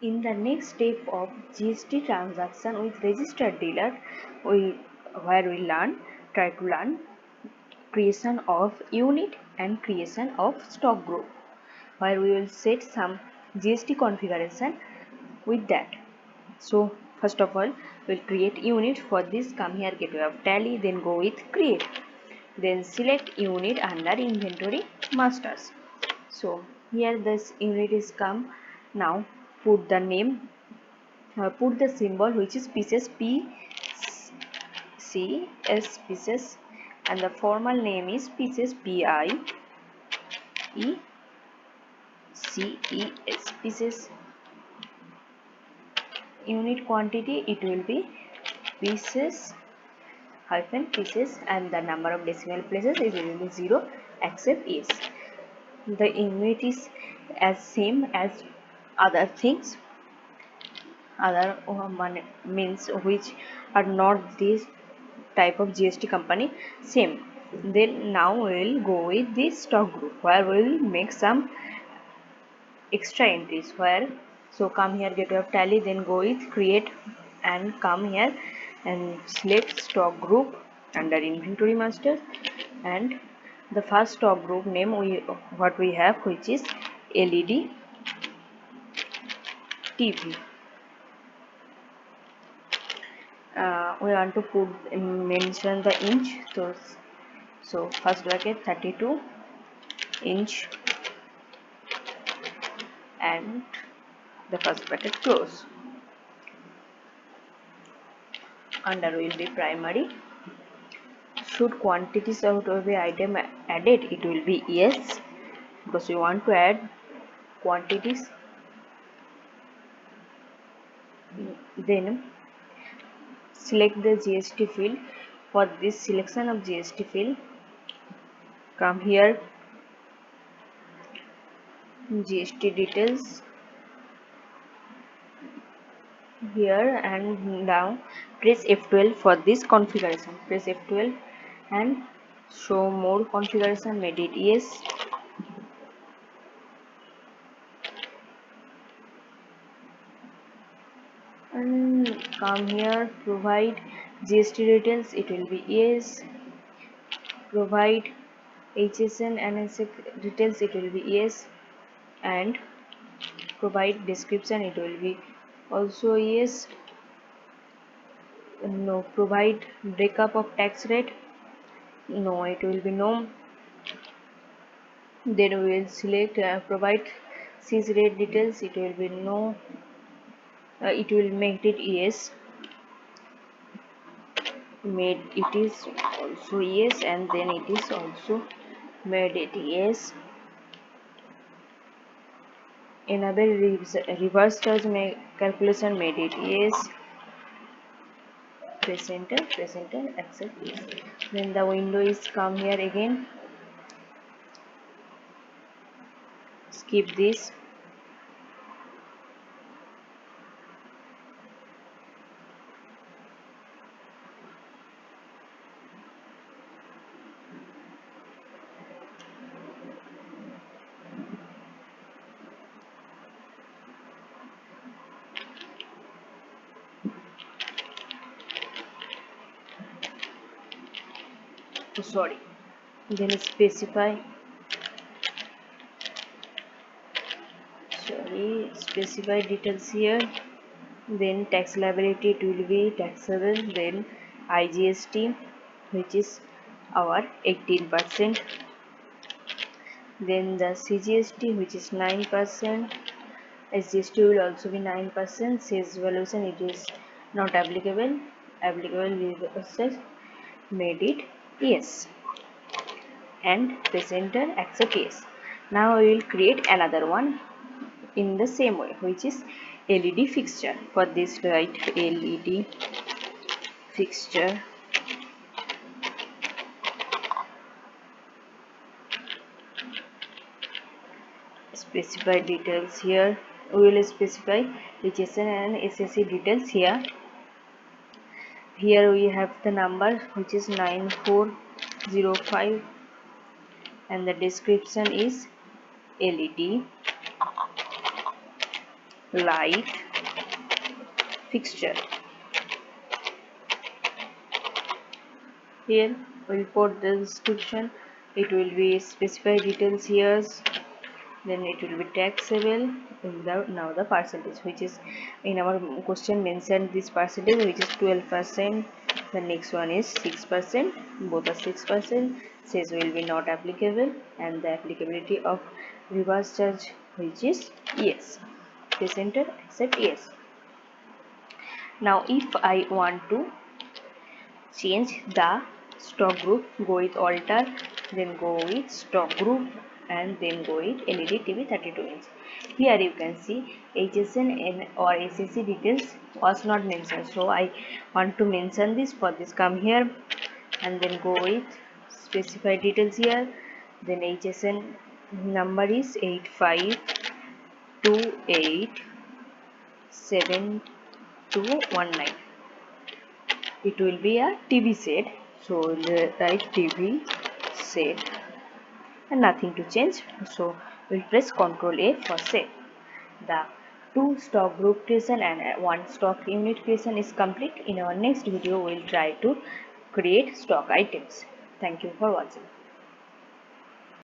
In the next step of GST transaction with registered dealer, where we try to learn creation of unit and creation of stock group, where we will set some GST configuration with that. So first of all, we'll create unit. For this, come here, gateway of tally, then go with create, then select unit under inventory masters. So here this unit is come. Now put the name, put the symbol which is pieces, P C S pieces, and the formal name is pieces, P I E C E S pieces. Unit quantity, it will be pieces hyphen pieces, and the number of decimal places is will be 0 except yes. The unit is as same as other things, other means which are not this type of GST company, same. Then now we will go with this stock group, where we will make some extra entries. Where, so come here, gateway of tally, then go with create, and come here and select stock group under inventory master, and the first stock group name what we have, which is LED TV. We want to mention the inch, so first bracket 32 inch, and the first bracket close. Under will be primary. Should quantities of every item added, it will be yes, because we want to add quantities. Then select the GST field. For this selection of GST field, come here, GST details here, and now press F12 for this configuration. Press F12 and show more configuration, made it yes. And come here, provide GST details, it will be yes. Provide HSN and NSF details, it will be yes. And provide description, it will be also yes. No. Provide breakup of tax rate, no, it will be no. Then we will select provide cease rate details, it will be no. It will make it yes, made it is also yes, and then it is also made it yes. Another reverse charge calculation, made it yes. Press enter, accept yes. Then the window is come here again, skip this. Sorry. Then specify details here. Then tax liability, it will be taxable. Then IGST, which is our 18%. Then the CGST, which is 9%. SGST will also be 9%. Sales valuation, it is not applicable. Applicable made it yes, and press enter, accept yes. Now we will create another one in the same way, which is LED fixture. For this, write LED fixture, specify details here. We will specify HSN and SSC details here. Here we have the number, which is 9405, and the description is LED light fixture. Here we'll put the description. It will be specify details here, then it will be taxable in the now the percentage, which is in our question mentioned this percentage, which is 12%. The next one is 6%, both are 6%. Says will be not applicable, and the applicability of reverse charge, which is yes. Press enter, accept yes. Now if I want to change the stock group, go with alter, then go with stock group, and then go with LED TV 32 inch. Here you can see HSN or SSC details was not mentioned, so I want to mention this. For this, come here and then go with specify details here. Then HSN number is 85287219. It will be a TV set, so we'll write TV set and nothing to change, so we'll press Ctrl A for save. The 2 stock group creation and 1 stock unit creation is complete. In our next video we'll try to create stock items. Thank you for watching.